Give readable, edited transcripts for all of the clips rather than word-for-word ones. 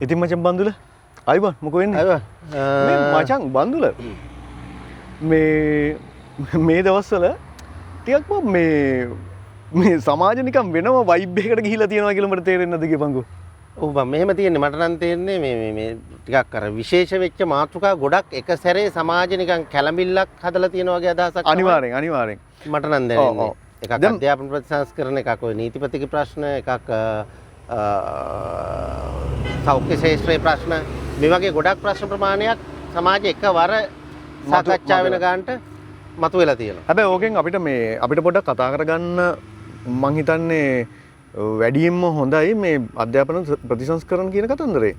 ඉතින් මචං බන්දුල අයිබන් මොකෝ වෙන්නේ? අයිබන්. මේ මචං බන්දුල මේ දවස්වල ටිකක් මේ සමාජ නිකන් වෙනම වයිබ් එකකට ගිහිලා තියෙනවා කියලා මට තේරෙන්නේ නැද්ද කියපන්කෝ. ඔව් මම මෙහෙම තියෙන්නේ මට නම් තේරෙන්නේ මේ ටිකක් අර විශේෂ වෙච්ච මාතෘකා ගොඩක් එක සැරේ සමාජ නිකන් කැළඹිල්ලක් හදලා තියෙන වගේ අදහසක් අනිවාර්යෙන් මට නම් දැනෙන්නේ. එකක් අධ්‍යාපන ප්‍රතිසංස්කරණ එකක් ඔය නීතිපතික ප්‍රශ්න එකක් සෞඛ්‍ය ශාස්ත්‍රයේ ප්‍රශ්න මේ වගේ ගොඩක් ප්‍රශ්න ප්‍රමාණයක් සමාජයේ එකවර සාකච්ඡා වෙන ගන්නට මතුවලා තියෙනවා. හැබැයි ඕකෙන් අපිට පොඩ්ඩක් කතා කරගන්න මං හිතන්නේ වැඩියෙන්ම හොඳයි මේ අධ්‍යාපන ප්‍රතිසංස්කරණ කියන කතන්දරේ.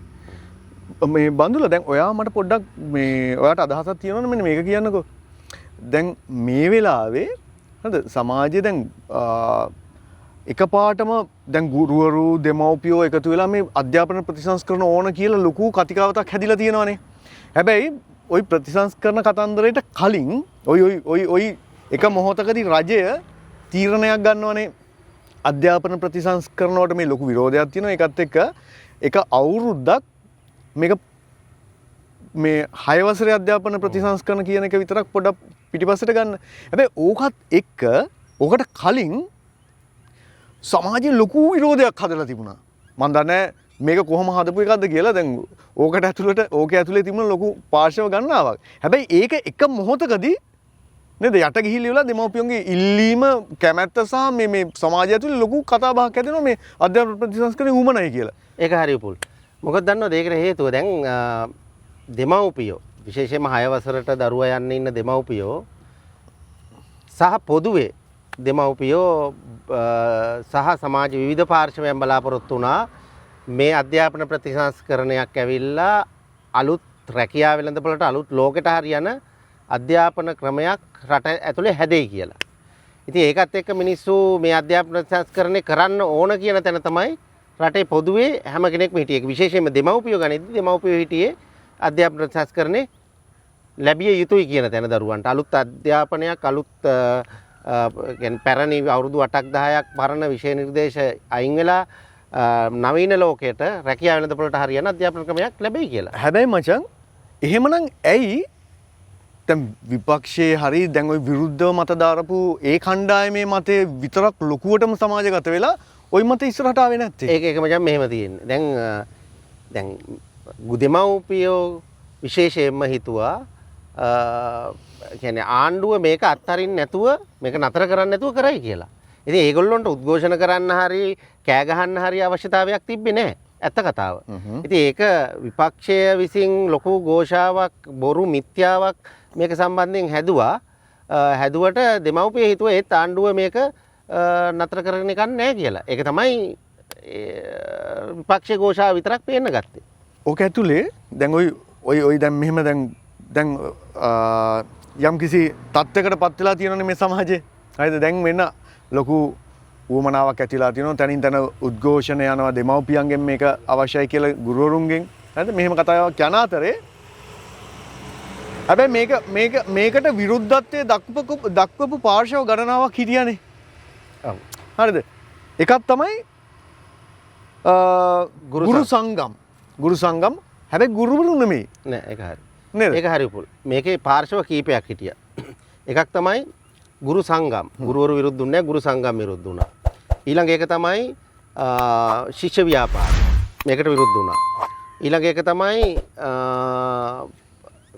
මේ බන්දුල දැන් ඔයා මට පොඩ්ඩක් මේ ඔයාට අදහසක් තියෙනවනේ මෙන්න මේක කියන්නකෝ. දැන් මේ වෙලාවේ හරිද සමාජයේ දැන් එකපාරටම දැන් ගුරුවරු දෙමව්පියෝ එකතු වෙලා මේ අධ්‍යාපන ප්‍රතිසංස්කරණ ඕන කියලා ලොකු කතිකාවතක් හැදිලා තියෙනවානේ. හැබැයි ওই ප්‍රතිසංස්කරණ කතන්දරයට කලින් ওই එක මොහොතකදී රජය තීරණයක් ගන්නවනේ අධ්‍යාපන ප්‍රතිසංස්කරණ වලට මේ ලොකු විරෝධයක් තියෙනවා. ඒකත් එක්ක එක අවුරුද්දක් මේක මේ 6 වසරේ අධ්‍යාපන ප්‍රතිසංස්කරණ කියන එක විතරක් පොඩ්ඩක් පිටිපස්සට ගන්න. හැබැයි ඕකත් එක්ක ඕකට කලින් සමාජයේ ලොකු විරෝධයක් හදලා තිබුණා. මම දන්නේ මේක කොහොම හදපු එකක්ද කියලා. දැන් ඕකට ඇතුලේ තිබුණ ලොකු පාර්ශව ගණනාවක්. හැබැයි ඒක එක මොහොතකදී නේද යට ගිහිල්ලා දෙමව්පියන්ගේ ඉල්ලීම කැමැත්ත සහ මේ සමාජය ඇතුලේ ලොකු කතා බහක් ඇතිවෙනවා මේ අධ්‍යාපන ප්‍රතිසංස්කරණය උමනයි කියලා. ඒක හරි පුල්. මොකද දන්නවද ඒකට හේතුව දැන් දෙමව්පියෝ විශේෂයෙන්ම 6 වසරට දරුවා යන්න ඉන්න දෙමව්පියෝ සහ පොදුවේ දෙමව්පියෝ සහ සමාජ විවිධ පාර්ශවයන් බලාපොරොත්තු වුණා මේ අධ්‍යාපන ප්‍රතිසංස්කරණයක් ඇවිල්ලා අලුත් රැකියාව වෙළඳපොළට අලුත් ලෝකෙට හරියන අධ්‍යාපන ක්‍රමයක් රට ඇතුලේ හැදෙයි කියලා. ඉතින් ඒකත් එක්ක මිනිස්සු මේ අධ්‍යාපන ප්‍රතිසංස්කරණය කරන්න ඕන කියන තැන තමයි රටේ පොදුවේ හැම කෙනෙක්ම හිටියේ. විශේෂයෙන්ම දෙමව්පියෝ ගනිද්දී දෙමව්පියෝ හිටියේ අධ්‍යාපන ප්‍රතිසංස්කරණේ ලැබිය යුතුයි කියන තැන දරුවන්ට. අලුත් අධ්‍යාපනයක් අලුත් කියන්නේ පැරණි අවුරුදු 8ක් 10ක් පරණ විෂය නිර්දේශ අයින් වෙලා නවීන ලෝකයට රැකියාව වෙළඳපොළට හරියන අධ්‍යාපන ක්‍රමයක් ලැබෙයි කියලා. හැබැයි මචං එහෙමනම් ඇයි දැන් විපක්ෂයේ හරි දැන් ওই විරුද්ධව මත දාරපු ඒ කණ්ඩායමේ මතේ විතරක් ලොකුවටම සමාජගත වෙලා ওই මත ඉස්සරහට ආවේ නැත්තේ? ඒක මචං මෙහෙම තියෙන්නේ. දැන් දෙමව්පියෝ විශේෂයෙන්ම හිතුවා කියන්නේ ආණ්ඩුව මේක අත්හරින්න නැතුව මේක නතර කරන්න නැතුව කරයි කියලා. ඉතින් ඒගොල්ලොන්ට උද්ඝෝෂණ කරන්න හරි කෑ ගහන්න හරි අවශ්‍යතාවයක් තිබ්බේ නැහැ. ඇත්ත කතාව. ඉතින් ඒක විපක්ෂය විසින් ලොකු ഘോഷාවක් බොරු මිත්‍යාවක් මේක සම්බන්ධයෙන් හැදුවට දෙමව්පිය හිතුවා ඒත් ආණ්ඩුව මේක නතර කරගෙන යන්නේ නැහැ කියලා. ඒක තමයි විපක්ෂ ഘോഷාව විතරක් පේන්න ගත්තේ. ඕක ඇතුලේ දැන් ඔය දැන් මෙහෙම දැන් යම් කිසි තත්ත්වයකට පත් වෙලා තියෙනවනේ මේ සමාජයේ. හරිද? දැන් වෙන ලොකු උවමනාවක් ඇතිලා තියෙනවා. තනින් තන උද්ඝෝෂණ යනවා දෙමව්පියන්ගෙන් මේක අවශ්‍යයි කියලා ගුරුවරුන්ගෙන්. හරිද? මෙහෙම කතාවක් යන අතරේ හැබැයි මේකට විරුද්ධත්වයේ දක්වපු පාර්ශව ගණනාවක් හිටියානේ. ඔව්. හරිද? එකක් තමයි ගුරු සංගම්. හැබැයි ගුරුවරු නෙමෙයි. නෑ ඒක හරි. නේද? ඒක හරි පුල්. මේකේ පාර්ශව කීපයක් හිටියා. එකක් තමයි ගුරු සංගම්. ගුරුවරු විරුද්ධ වුණේ ගුරු සංගම් විරුද්ධ වුණා. ඊළඟ එක තමයි ශිෂ්‍ය ව්‍යාපාර. මේකට විරුද්ධ වුණා. ඊළඟ එක තමයි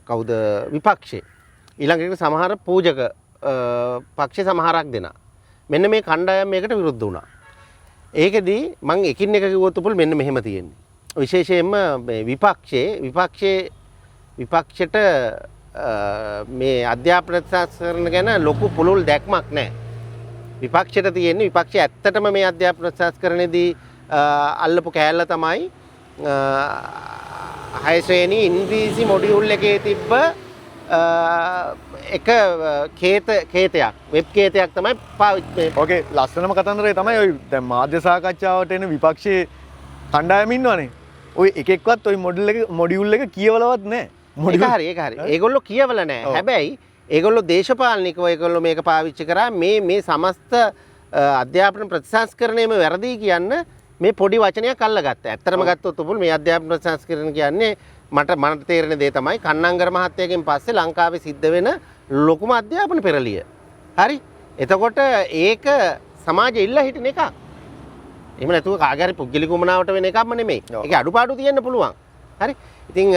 කවුද විපක්ෂේ. ඊළඟ එක සමහර පූජක පක්ෂේ සමහරක් දෙනා. මෙන්න මේ කණ්ඩායම් මේකට විරුද්ධ වුණා. ඒකෙදී මම එකින් එක කිව්වොත් පුල් මෙන්න මෙහෙම තියෙන්නේ. විශේෂයෙන්ම විපක්ෂයට මේ අධ්‍යාපන ප්‍රතිසංස්කරණ ගැන ලොකු පුළුල් දැක්මක් නැහැ. විපක්ෂයට තියෙන්නේ විපක්ෂය ඇත්තටම මේ අධ්‍යාපන ප්‍රතිසංස්කරණයේදී අල්ලපු කෑල්ල තමයි 6 ශ්‍රේණි ඉංග්‍රීසි මොඩියුල් එකේ තිබ්බ එක කේතයක් වෙබ් කේතයක් තමයි පාවිච්චි. ඕකේ ලස්සනම කතන්දරේ තමයි ඔය දැන් මාධ්‍ය සාකච්ඡාවට එන විපක්ෂයේ කණ්ඩායම ඉන්නවනේ. ඔය එකෙක්වත් ඔය මොඩියුල් එක කියවලවත් නැහැ. ඒක හරි. ඒගොල්ලෝ කියවලා නැහැ. හැබැයි ඒගොල්ලෝ දේශපාලනිකව ඒගොල්ලෝ මේක පාවිච්චි කරා මේ සමස්ත අධ්‍යාපන ප්‍රතිසංස්කරණයම වැරදි කියන්න මේ පොඩි වචනයක් අල්ලගත්තා. ඇත්තටම ගත්තොත් උපුල් මේ අධ්‍යාපන ප්‍රතිසංස්කරණ කියන්නේ මට තේරෙන දේ තමයි කන්නංගර මහත්තයාගෙන් පස්සේ ලංකාවේ සිද්ධ වෙන ලොකුම අධ්‍යාපන පෙරළිය. හරි? එතකොට ඒක සමාජෙ ඉල්ලා හිටින එකක්. එහෙම නැතුව කාගේ හරි පුද්ගලික උමනාවට වෙන එකක්ම නෙමෙයි. ඒකේ අඩුපාඩු තියෙන්න පුළුවන්. හරි? ඉතින්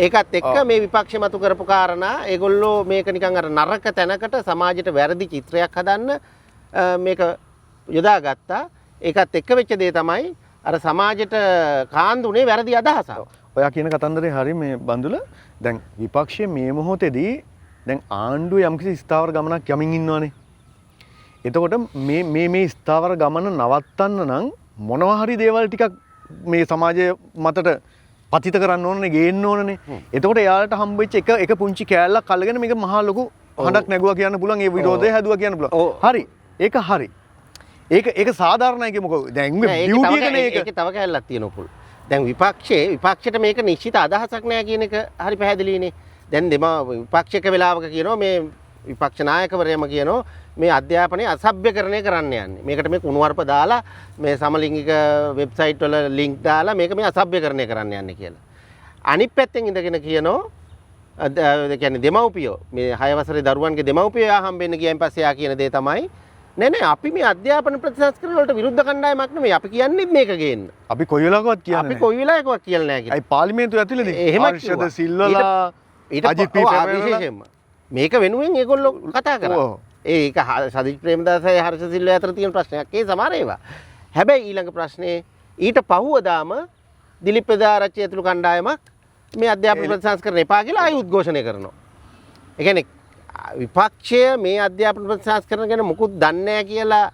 ඒකත් එක්ක මේ විපක්ෂ මතු කරපු කාරණා ඒගොල්ලෝ මේක නිකන් අර නරක තැනකට සමාජයට වැරදි චිත්‍රයක් හදන්න මේක යොදාගත්තා. ඒකත් එක්ක වෙච්ච දේ තමයි අර සමාජයට කාන්දුනේ වැරදි අදහසක්. ඔයා කියන කතන්දරේ හරි මේ බඳුල දැන් විපක්ෂයේ මේ මොහොතේදී දැන් ආණ්ඩුව යම්කිසි ස්ථාවර ගමනක් යමින් ඉන්නවනේ. එතකොට මේ ස්ථාවර ගමන නවත්තන්න නම් මොනවා හරි දේවල් ටිකක් මේ සමාජය මතට පතිත කරන්න ඕනනේ ගේන්න ඕනනේ. එතකොට එයාලට හම්බෙච්ච එක පුංචි කෑල්ලක් අල්ලගෙන මේක මහා ලොකු හඬක් නැගුවා කියන්න පුළුවන්. ඒ විරෝධය හැදුවා කියන්න පුළුවන්. හරි. ඒක හරි. ඒක සාධාරණයි කියමුකෝ. දැන් මේ ඩියුටි එකනේ ඒක. ඒකේ තව කෑල්ලක් තියෙනවා පුල්. දැන් විපක්ෂයට මේක නිශ්චිත අදහසක් නෑ කියන එක හරි පැහැදිලිනේ. දැන් විපක්ෂයක වෙලාවක කියනවා මේ විපක්ෂ නායකවරයම කියනවා මේ අධ්‍යාපනයේ අසභ්‍යකරණය කරන්න යන්නේ. මේකට මේ කුණුවarp දාලා මේ සමලිංගික වෙබ්සයිට් වල ලින්ක් දාලා මේක මේ අසභ්‍යකරණය කරන්න යන්නේ කියලා. අනිත් පැත්තෙන් ඉඳගෙන කියනවා ඒ කියන්නේ දෙමව්පියෝ මේ 6 වසරේ දරුවන්ගේ දෙමව්පියෝ යා හම්බෙන්න ගියන් පස්සේ යා කියන දේ තමයි නෑ අපි මේ අධ්‍යාපන ප්‍රතිසංස්කරණ වලට විරුද්ධ කණ්ඩායමක් නෙමෙයි. අපි කියන්නේ මේක ගේන්න. අපි කොයි වෙලාවකවත් කියන්නේ අපි කොයි වෙලාවකවත් කියලා නෑ කියලා. අයි පාර්ලිමේන්තුව ඇතුළේදී එහෙම හර්ෂද සිල්වලා අජිත් විශේෂයෙන්ම මේක වෙනුවෙන් ඒගොල්ලෝ කතා කරා. ඒක සජිත් ප්‍රේමදාසයි හර්ෂ සිල්වා අතර තියෙන ප්‍රශ්නයක්. ඒ සමහර ඒවා. හැබැයි ඊළඟ ප්‍රශ්නේ ඊට පහුවදාම දිලිප් ප්‍රදාරච්චි ඇතුළු කණ්ඩායමක් මේ අධ්‍යාපන ප්‍රතිසංස්කරණ එපා කියලා ආයි උද්ඝෝෂණය කරනවා. ඒ කියන්නේ විපක්ෂය මේ අධ්‍යාපන ප්‍රතිසංස්කරණ ගැන මුකුත් දන්නේ නැහැ කියලා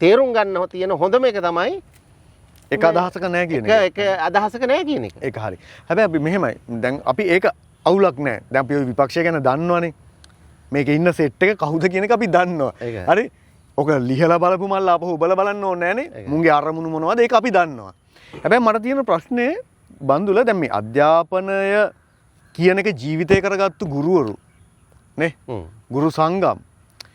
තේරුම් ගන්න තියෙන හොඳම එක තමයි එක අදහසක නැහැ කියන එක. එක අදහසක නැහැ කියන එක. ඒක හරි. හැබැයි අපි මෙහෙමයි. දැන් අපි ඒක අවුලක් නැහැ. දැන් අපි විපක්ෂය ගැන දන්නවනේ. මේකේ ඉන්න සෙට් එක කවුද කියන එක අපි දන්නවා. හරි. ඔක ලිහලා බලපු මල්ල ආපහු ඔබලා බලන්න ඕනේ නැහනේ. මුන්ගේ අරමුණු මොනවද ඒක අපි දන්නවා. හැබැයි මට තියෙන ප්‍රශ්නේ බන්දුල දැන් මේ අධ්‍යාපනය කියන එක ජීවිතය කරගත්තු ගුරුවරු නේ ගුරු සංගම්.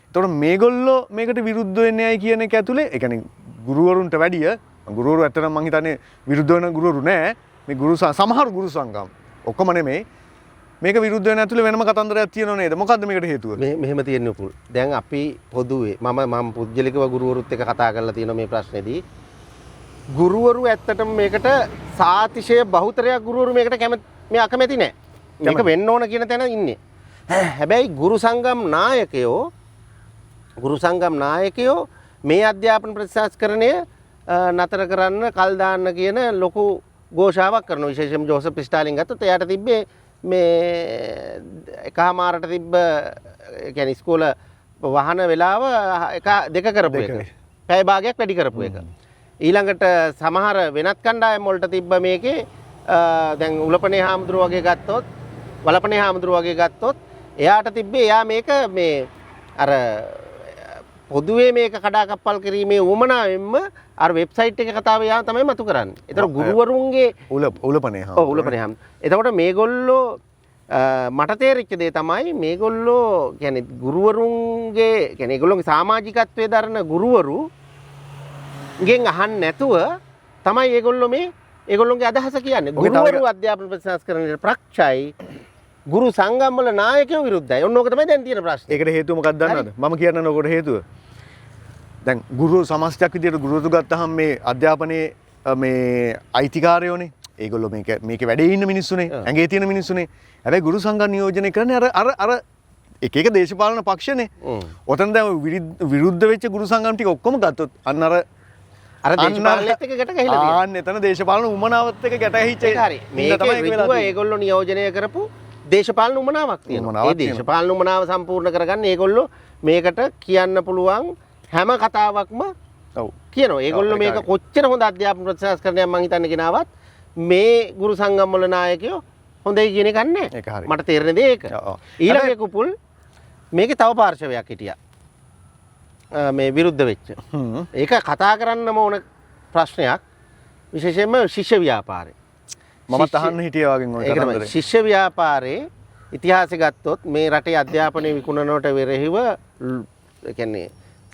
එතකොට මේගොල්ලෝ මේකට විරුද්ධ වෙන්නේ ඇයි කියන එක ඇතුලේ ඒ කියන්නේ ගුරුවරුන්ට වැඩිය ගුරුවරු ඇත්තටම මං හිතන්නේ විරුද්ධ වෙන ගුරුවරු නෑ. මේ සමහර ගුරු සංගම් ඔක්කොම නෙමෙයි. මේක විරුද්ධ වෙන ඇතුලේ වෙනම කතන්දරයක් තියෙනව නේද? මොකද්ද මේකට හේතුව? මෙහෙම තියෙන්නේ පුල්. දැන් අපි පොදුවේ මම පුද්ගලිකව ගුරුවරුත් එක්ක කතා කරලා තියෙනවා මේ ප්‍රශ්නේදී. ගුරුවරු ඇත්තටම මේකට සාතිශය බහුතරයක් ගුරුවරු මේකට මේ අකමැති නෑ. මේක වෙන්න ඕන කියන තැන ඉන්නේ. හැබැයි ගුරු සංගම් නායකයෝ මේ අධ්‍යාපන ප්‍රතිසංස්කරණය නතර කරන්න කල් දාන්න කියන ලොකු ഘോഷාවක් කරනවා. විශේෂයෙන්ම ජෝසප් ස්ටාලින් ගත්තොත් එයාට තිබ්බේ මේ එකමාරට තිබ්බ ඒ කියන්නේ ඉස්කෝල වහන වෙලාව දෙක කරපු එක. පැය භාගයක් වැඩි කරපු එක. ඊළඟට සමහර වෙනත් කණ්ඩායම් වලට තිබ්බ මේකේ දැන් උලපනේ හාමුදුරුවෝ වගේ ගත්තොත් වලපනේ හාමුදුරුවෝ වගේ ගත්තොත් එයාට තිබ්බේ එයා මේක මේ අර පොදුවේ මේක කඩාකප්පල් කිරීමේ උවමනාවෙන්ම අර වෙබ්සයිට් එකේ කතාව යා තමයි මතු කරන්නේ. ඒතර ගුරුවරුන්ගේ උලපනේ හාමුදුරුවෝ. ඔව් උලපනේ හාමුදුරුවෝ. එතකොට මේගොල්ලෝ මට තේරිච්ච දේ තමයි මේගොල්ලෝ කියන්නේ ගුරුවරුන්ගේ කියන්නේ ඒගොල්ලෝගේ සමාජිකත්වයේ දරන ගුරුවරු ගෙන් අහන්න නැතුව තමයි ඒගොල්ලෝගේ අදහස කියන්නේ. ගුරුවරු අධ්‍යාපන ප්‍රතිසංස්කරණයට ප්‍රක්ෂයි ගුරු සංගම් වල නායකයෝ විරුද්ධයි. ඔන්න ඕක තමයි දැන් තියෙන ප්‍රශ්නේ. ඒකට හේතුව මොකක්ද දන්නවද? මම කියන්නම් ඔකට හේතුව. දැන් ගුරු සමස්තයක් විදියට ගුරුතු ගත්තහම මේ අධ්‍යාපනයේ මේ අයිතිකාරයෝනේ. ඒගොල්ලෝ මේකේ වැඩේ ඉන්න මිනිස්සුනේ. ඇඟේ තියෙන මිනිස්සුනේ. හැබැයි ගුරු සංගම් නියෝජනය කරන්නේ අර එක දේශපාලන පක්ෂනේ. ඔතන දැන් විරුද්ධ වෙච්ච ගුරු සංගම් ටික ඔක්කොම ගත්තොත් අන්න අර දේශපාලනයත් එක්ක ගැට ගහලා තියෙනවා. ආන්න එතන දේශපාලන උමනාවත් එක්ක ගැට ඇහිච්ච ඒක හරි. මේක ඒගොල්ලෝ නියෝජනය කරපු දේශපාලන උමනාවක් තියෙනවා. ඒ දේශපාලන උමනාව සම්පූර්ණ කරගන්න ඒගොල්ලෝ මේකට කියන්න පුළුවන් හැම කතාවක්ම කියනවා. ඒගොල්ලෝ මේක කොච්චර හොඳ අධ්‍යාපන ප්‍රතිසංස්කරණයක් මං හිතන්නේ ගෙනාවත් මේ ගුරු සංගම් වල නායකයෝ හොඳයි කියන එක නැහැ. මට තේරෙන දේ ඒක. ඊළඟ කුපුල් මේකේ තව පාර්ශවයක් හිටියා. මේ විරුද්ධ වෙච්ච. ඒක කතා කරන්නම ඕන ප්‍රශ්නයක්. විශේෂයෙන්ම ශිෂ්‍ය ව්‍යාපාරේ. මමත් අහන්න හිටියා වගේ ඔය කතන්දරේ. ශිෂ්‍ය ව්‍යාපාරේ ඉතිහාසය ගත්තොත් මේ රටේ අධ්‍යාපනය විකුණනවට වෙරෙහිව ඒ කියන්නේ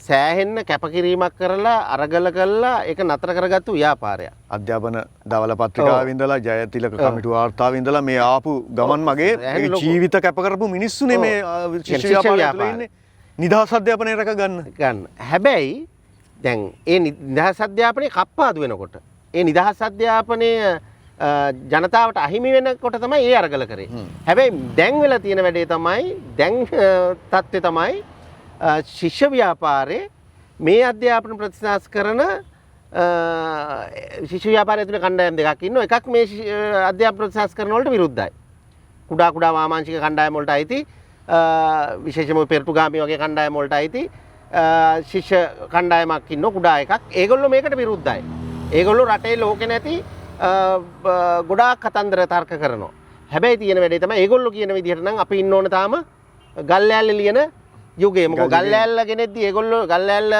සෑහෙන්න කැපකිරීමක් කරලා අරගල කළා ඒක නතර කරගත්තු ව්‍යාපාරයක්. අධ්‍යාපන දවල පත්‍රිකාවේ ඉඳලා ජයතිලක කමිටු වාර්තාවේ ඉඳලා මේ ආපු ගමන් මගේ ජීවිත කැප කරපු මිනිස්සුනේ මේ ශිෂ්‍ය ව්‍යාපාරය තුළ ඉන්නේ. නිදහස් අධ්‍යාපනය රැක ගන්න. හැබැයි දැන් ඒ නිදහස් අධ්‍යාපනයේ කප්පාදු වෙනකොට ඒ නිදහස් අධ්‍යාපනය ජනතාවට අහිමි වෙනකොට තමයි ඒ අරගල කරේ. හැබැයි දැන් වෙලා තියෙන වැඩේ තමයි දැන් තත්ත්වය තමයි ශිෂ්‍ය ව්‍යාපාරේ මේ අධ්‍යාපන ප්‍රතිසංස්කරණ කරන ශිෂ්‍ය ව්‍යාපාරය ඇතුලේ කණ්ඩායම් දෙකක් ඉන්නවා. එකක් මේ අධ්‍යාපන ප්‍රතිසංස්කරණ වලට විරුද්ධයි. කුඩා වාමාංශික කණ්ඩායම් වලට අයිති විශේෂයෙන්ම පෙරටුගාමී වගේ කණ්ඩායම් වලට අයිති ශිෂ්‍ය කණ්ඩායමක් ඉන්නවා කුඩා එකක්. ඒගොල්ලෝ මේකට විරුද්ධයි. ඒගොල්ලෝ රටේ ලෝකේ නැති ගොඩාක් කතන්දර තර්ක කරනවා. හැබැයි තියෙන වැඩේ තමයි ඒගොල්ලෝ කියන විදිහට නම් අපි ඉන්න ඕන තාම ගල්ලෑල්ල ලියන යුගයේ. මොකද ගල්ලෑල්ල ගෙනෙද්දි ඒගොල්ලෝ ගල්ලෑල්ල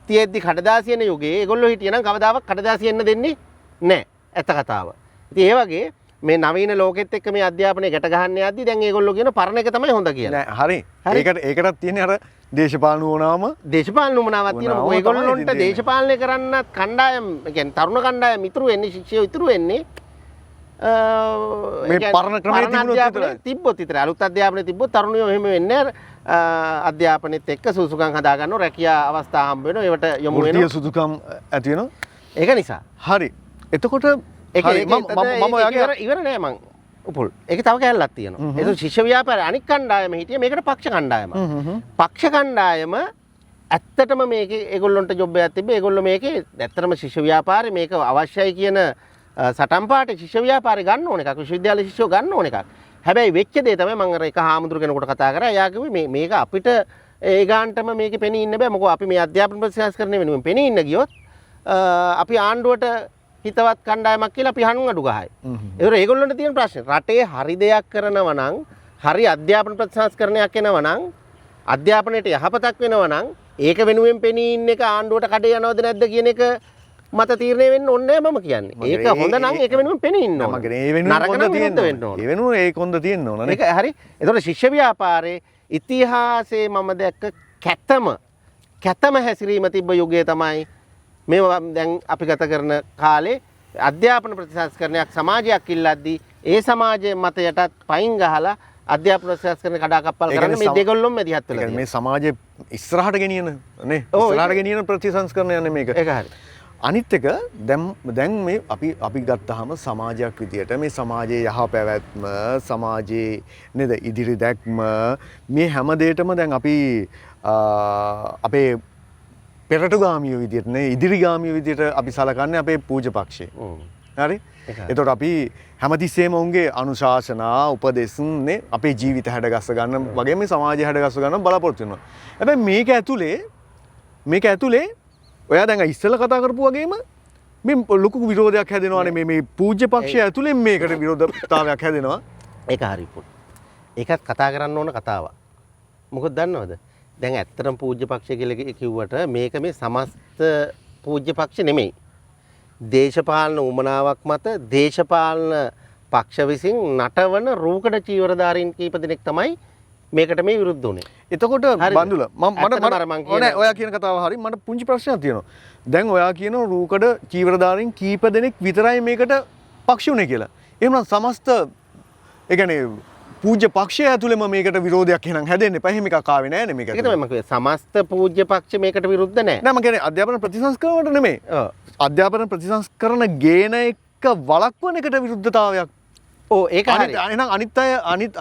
තියෙද්දි කඩදාසි යන යුගයේ ඒගොල්ලෝ හිටියනම් කවදාවත් කඩදාසි යන්න දෙන්නේ නැහැ. ඇත්ත කතාව. ඉතින් ඒ වගේ මේ නවීන ලෝකෙත් එක්ක මේ අධ්‍යාපනය ගැට ගහන්න යද්දි දැන් ඒගොල්ලෝ කියන පරණ එක තමයි හොඳ කියලා. හරි. ඒකටත් තියෙන්නේ අර දේශපාලන වුණාම දේශපාලන වුණාවක් තියෙනවා. මොකද ඒගොල්ලොන්ට දේශපාලනය කරන්නත් කණ්ඩායම් කියන්නේ තරුණ කණ්ඩායම් ඉතුරු වෙන්නේ ශිෂ්‍යයෝ ඉතුරු වෙන්නේ මේ පරණ ක්‍රමයේ තිබ්බොත් විතරයි. අලුත් අධ්‍යාපනය තිබ්බොත් තරුණයෝ එහෙම වෙන්නේ අධ්‍යාපනයේත් එක්ක සුසුකම් හදා ගන්නවා, රැකියා අවස්ථා හම්බ වෙනවා, ඒවට යොමු වෙනවා. වෘත්තීය සුදුකම් ඇති වෙනවා. ඒක නිසා. හරි. එතකොට ඉවර නෑ මං උපුල්. ඒක තව කැලලක් තියෙනවා. ඒක ශිෂ්‍ය ව්‍යාපාරය අනික් කණ්ඩායම හිටියේ මේකට පක්ෂ කණ්ඩායම. පක්ෂ කණ්ඩායම ඇත්තටම මේකේ ඒගොල්ලොන්ට ජොබ් එකක් තිබ්බේ. ඒගොල්ලෝ මේකේ ඇත්තටම ශිෂ්‍ය ව්‍යාපාරේ මේක අවශ්‍යයි කියන සටන් පාටේ ශිෂ්‍ය ව්‍යාපාරේ ගන්න ඕන එකක්. විශ්වවිද්‍යාල ශිෂ්‍යෝ ගන්න ඕන එකක්. හැබැයි වෙච්ච දේ තමයි මම අර එක හාමුදුරු කෙනෙකුට කතා කරා. එයා කිව්වේ මේක අපිට ඒ ගාන්ටම මේකේ පෙනී ඉන්න බෑ. මොකද අපි මේ අධ්‍යාපන ප්‍රතිසංස්කරණය වෙනුවෙන් පෙනී ඉන්න ගියොත් අපි ආණ්ඩුවට හිතවත් කණ්ඩායමක් කියලා අපි හනුන් අඩු ගහයි. ඒතර ඒගොල්ලන්ට තියෙන ප්‍රශ්නේ රටේ හරි දෙයක් කරනවා නම් හරි අධ්‍යාපන ප්‍රතිසංස්කරණයක් වෙනවා නම් අධ්‍යාපනයට යහපතක් වෙනවා නම් ඒක වෙනුවෙන් පෙනී ඉන්න එක ආණ්ඩුවට කඩේ යනවද නැද්ද කියන එක මත තීරණය වෙන්න ඕනේ මම කියන්නේ. ඒක හොඳ නම් ඒක වෙනුවෙන් පෙනී ඉන්න ඕනේ. මගේ ඒ වෙනුවෙන් හොඳ තියෙන්න ඕනේ. ඒ වෙනුවෙන් ඒක හොඳ තියෙන්න ඕනේ. ඒක හරි. ඒතකොට ශිෂ්‍ය ව්‍යාපාරයේ ඉතිහාසයේ මම දැක්ක කැතම හැසිරීම තිබ්බ යුගය තමයි මේ දැන් අපි ගත කරන කාලේ අධ්‍යාපන ප්‍රතිසංස්කරණයක් සමාජයක් ඉල්ලද්දී ඒ සමාජයේ මත යටත් පයින් ගහලා අධ්‍යාපන ප්‍රතිසංස්කරණ කඩාකප්පල් කරන මේ දෙගොල්ලොම මැදිහත් වෙලා තියෙනවා. මේ සමාජයේ ඉස්සරහට ගෙනියන නේ ඉස්සරහට ගෙනියන ප්‍රතිසංස්කරණ යන්නේ මේක. ඒක හරි. අනිත් එක දැන් මේ අපි ගත්තාම සමාජයක් විදියට මේ සමාජයේ යහපැවැත්ම සමාජයේ නේද ඉදිරි දැක්ම මේ හැම දෙයකම දැන් අපි අපේ පෙරටුගාමියෝ විදියට නේ ඉදිරිගාමියෝ විදියට අපි සලකන්නේ අපේ පූජ්‍ය පක්ෂේ. හරි? එතකොට අපි හැමතිස්සෙම උන්ගේ අනුශාසනා උපදෙස් නේ අපේ ජීවිත හැඩගස්ස ගන්න වගේ මේ සමාජය හැඩගස්ස ගන්න බලාපොරොත්තු වෙනවා. හැබැයි මේක ඇතුලේ ඔයා දැන් ඉස්සෙල්ලා කතා කරපු වගේම මේ ලොකු විරෝධයක් හැදෙනවානේ මේ පූජ්‍ය පක්ෂය ඇතුලෙන් මේකට විරෝධතාවයක් හැදෙනවා. ඒක හරි පුල්. ඒකත් කතා කරන්න ඕන කතාවක්. මොකද දන්නවද? දැන් ඇත්තටම පූජ්‍ය පක්ෂය කියලා කිව්වට මේක මේ සමස්ත පූජ්‍ය පක්ෂ නෙමෙයි. දේශපාලන උමනාවක් මත දේශපාලන පක්ෂ විසින් නටවන රූකඩ චීවරධාරීන් කීප දෙනෙක් තමයි මේකට මේ විරුද්ධ වුණේ. එතකොට බන්දුල මට ඔයා කියන කතාව හරි මට පුංචි ප්‍රශ්නයක් තියෙනවා. දැන් ඔයා කියන රූකඩ චීවරධාරීන් කීප දෙනෙක් විතරයි මේකට පක්ෂ වුණේ කියලා. එහෙනම් සමස්ත ඒ කියන්නේ පූජ්‍ය පක්ෂය ඇතුළෙම මේකට විරෝධයක් එහෙනම් හැදෙන්න එපා. එහෙම එකක් ආවේ නැහැ නේ මේකට. ඒක තමයි මම කිව්වේ. සමස්ත පූජ්‍ය පක්ෂ මේකට විරුද්ධ නැහැ. නෑ මම කියන්නේ අධ්‍යාපන ප්‍රතිසංස්කරණයට නෙමෙයි. අධ්‍යාපන ප්‍රතිසංස්කරණ ගේන එක වළක්වන එකට විරුද්ධතාවයක්. ඔව් ඒක හරි. එහෙනම්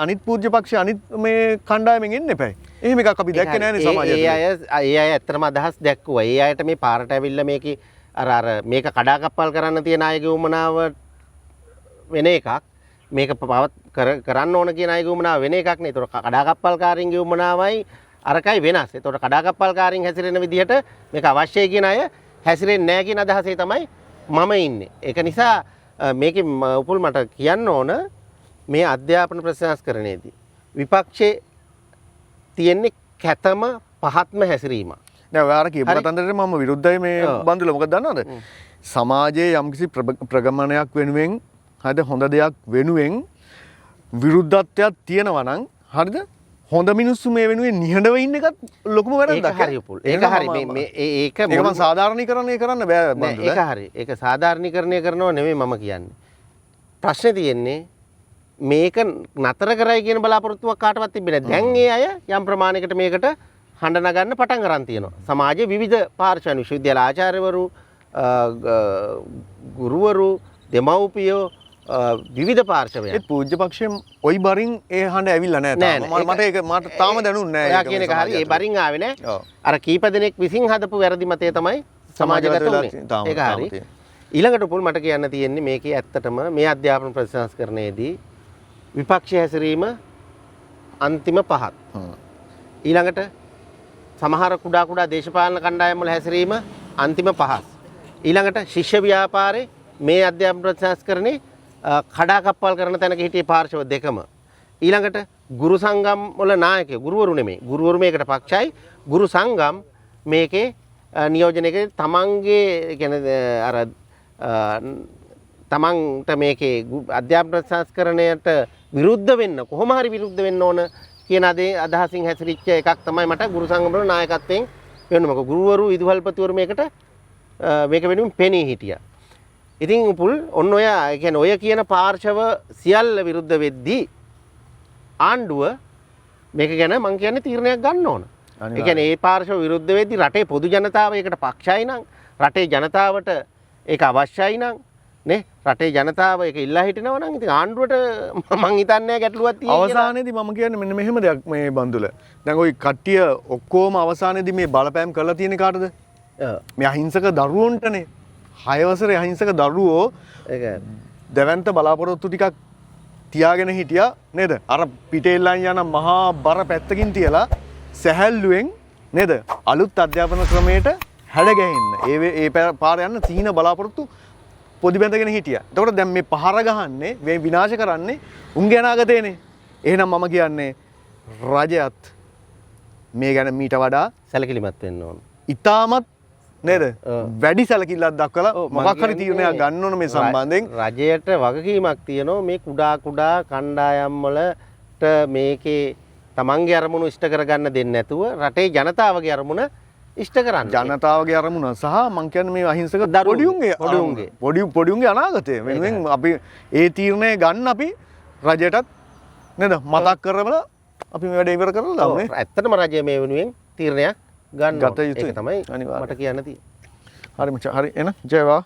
අනිත් පූජ්‍ය පක්ෂ අනිත් මේ කණ්ඩායමෙන් එන්න එපා. එහෙම එකක් අපි දැක්කේ නැහැ නේ සමාජයේ. ඒ අය ඇත්තටම අදහස් දැක්කුවා. ඒ අයට මේ පාරට ඇවිල්ලා මේකේ අර මේක කඩාකප්පල් කරන්න තියෙන අයගේ උමනාව වෙන එකක්. මේක කරන්න ඕන කියන අයගේ උමනාව වෙන එකක් නේ. ඒතකොට කඩාකප්පල්කාරින්ගේ උමනාවයි අරකයි වෙනස්. ඒතකොට කඩාකප්පල්කාරින් හැසිරෙන විදිහට මේක අවශ්‍යයි කියන අය හැසිරෙන්නේ නැහැ කියන අදහසේ තමයි මම ඉන්නේ. ඒක නිසා මේකේ උපුල් මට කියන්න ඕන මේ අධ්‍යාපන ප්‍රතිසංස්කරණයේදී විපක්ෂයේ තියෙන්නේ කැතම පහත්ම හැසිරීම. නෑ ඔයාලා කියපු කතන්දරේ මම විරුද්ධයි මේ බන්දුල. මොකද දන්නවද? සමාජයේ යම්කිසි ප්‍රගමනයක් වෙනුවෙන් හරිද හොඳ දෙයක් වෙනුවෙන් විරුද්ධත්වයක් තියෙනවා නම් හරිද හොඳ මිනිස්සු මේ වෙනුවෙන් නිහඬව ඉන්න එකත් ලොකුම වැරද්දක්. ඒක හරි උපුල්. ඒක හරි. ඒක මම සාධාරණීකරණය කරන්න බෑ බන්දුල. ඒක හරි. ඒක සාධාරණීකරණය කරනව නෙමෙයි මම කියන්නේ. ප්‍රශ්නේ තියෙන්නේ මේක නතර කරයි කියන බලාපොරොත්තුවක් කාටවත් තිබෙන්නේ නැහැ. දැන් ඒ අය යම් ප්‍රමාණයකට මේකට හඬ නගන්න පටන් ගන්න තියෙනවා. සමාජයේ විවිධ පාර්ශ්ව විශ්වවිද්‍යාල ආචාර්යවරු, ගුරුවරු, දෙමව්පියෝ විවිධ පාර්ශවයන්. ඒත් පූජ්‍ය පක්ෂයෙන් ওই බරින් ඒ හඬ ඇවිල්ලා නැහැ. මට ඒක මට තාම දැනුන්නේ නැහැ. ඔයා කියන එක හරි. ඒ බරින් ආවේ නැහැ. අර කීප දෙනෙක් විසින් හදපු වැරදි මතය තමයි සමාජගත වුනේ. ඒක හරි. ඊළඟට පුල් මට කියන්න තියෙන්නේ මේකේ ඇත්තටම මේ අධ්‍යාපන ප්‍රතිසංස්කරණයේදී විපක්ෂ හැසිරීම අන්තිම පහත්. ඊළඟට සමහර කුඩා කුඩා දේශපාලන කණ්ඩායම් වල හැසිරීම අන්තිම පහත්. ඊළඟට ශිෂ්‍ය ව්‍යාපාරේ මේ අධ්‍යාපන ප්‍රතිසංස්කරණේ කඩාකප්පල් කරන තැනක හිටියේ පාර්ශව දෙකම. ඊළඟට ගුරු සංගම් වල නායකයෝ ගුරුවරු නෙමෙයි. ගුරුවරු මේකට පක්ෂයි. ගුරු සංගම් මේකේ නියෝජනයක තමන්ගේ කියන්නේ අර තමන්ට මේකේ අධ්‍යාපන ප්‍රතිසංස්කරණයට විරුද්ධ වෙන්න කොහොම හරි විරුද්ධ වෙන්න ඕන කියන අදහසින් හැසිරිච්ච එකක් තමයි මට ගුරු සංගම වල නායකත්වයෙන් වෙන්න. මොකද ගුරුවරු විදුහල්පතිවරු මේකට මේක වෙනුවෙන් පෙනී හිටියා. ඉතින් උපුල් ඔන්න ඔය කියන්නේ ඔය කියන පාර්ශව සියල්ල විරුද්ධ වෙද්දී ආණ්ඩුව මේක ගැන මං කියන්නේ තීරණයක් ගන්න ඕන. ඒ කියන්නේ ඒ පාර්ශව විරුද්ධ වෙද්දී රටේ පොදු ජනතාව ඒකට පක්ෂයි නම් රටේ ජනතාවට ඒක අවශ්‍යයි නම් නේ රටේ ජනතාව ඒක ඉල්ලා හිටිනවා නම් ඉතින් ආණ්ඩුවට මං හිතන්නේ ගැටලුවක් තියෙනවා. අවසානයේදී මම කියන්නේ මෙන්න මෙහෙම දෙයක් මේ බන්දුල. දැන් ওই කට්ටිය ඔක්කොම අවසානයේදී මේ බලපෑම් කරලා තියෙන කාටද? මේ අහිංසක දරුවන්ටනේ. 6 වසරේ අහිංසක දරුවෝ දැවැන්ත බලාපොරොත්තු ටිකක් තියාගෙන හිටියා නේද? අර පිටේල්ලන් යන මහා බර පැත්තකින් තියලා සැහැල්ලුවෙන් නේද? අලුත් අධ්‍යාපන ක්‍රමයට හැඩ ගැහෙන්න. ඒ පාර යන සීන බලාපොරොත්තු පොඩි බැඳගෙන හිටියා. එතකොට දැන් මේ පහර ගහන්නේ, මේ විනාශ කරන්නේ උන්ගේ අනාගතේනේ. එහෙනම් මම කියන්නේ රජයත් මේ ගැන මීට වඩා සැලකිලිමත් වෙන්න ඕන. ඉතාමත් නේද? වැඩි සැලකිල්ලක් දක්වලා මොකක් හරි තීරණයක් ගන්න ඕන මේ සම්බන්ධයෙන්. රජයට වගකීමක් තියෙනවා මේ කුඩා කුඩා කණ්ඩායම් වලට මේකේ තමන්ගේ අරමුණු ඉෂ්ට කරගන්න දෙන්නේ නැතුව රටේ ජනතාවගේ අරමුණ ඉෂ්ට කරන්න. ජනතාවගේ අරමුණ සහ මං කියන්නේ මේ අහිංසක පොඩිඋන්ගේ අනාගතය වෙනුවෙන් අපි ඒ තීරණය ගන්න අපි රජයටත් නේද මතක් කරවලා අපි මේ වැඩේ ඉවර කරලා දාමු. ඇත්තටම රජය මේ වෙනුවෙන් තීරණයක් ගන්න ගත යුතුයි. ඒක තමයි මට කියන්න තියෙන්නේ. හරි මචං හරි එන ජයවා.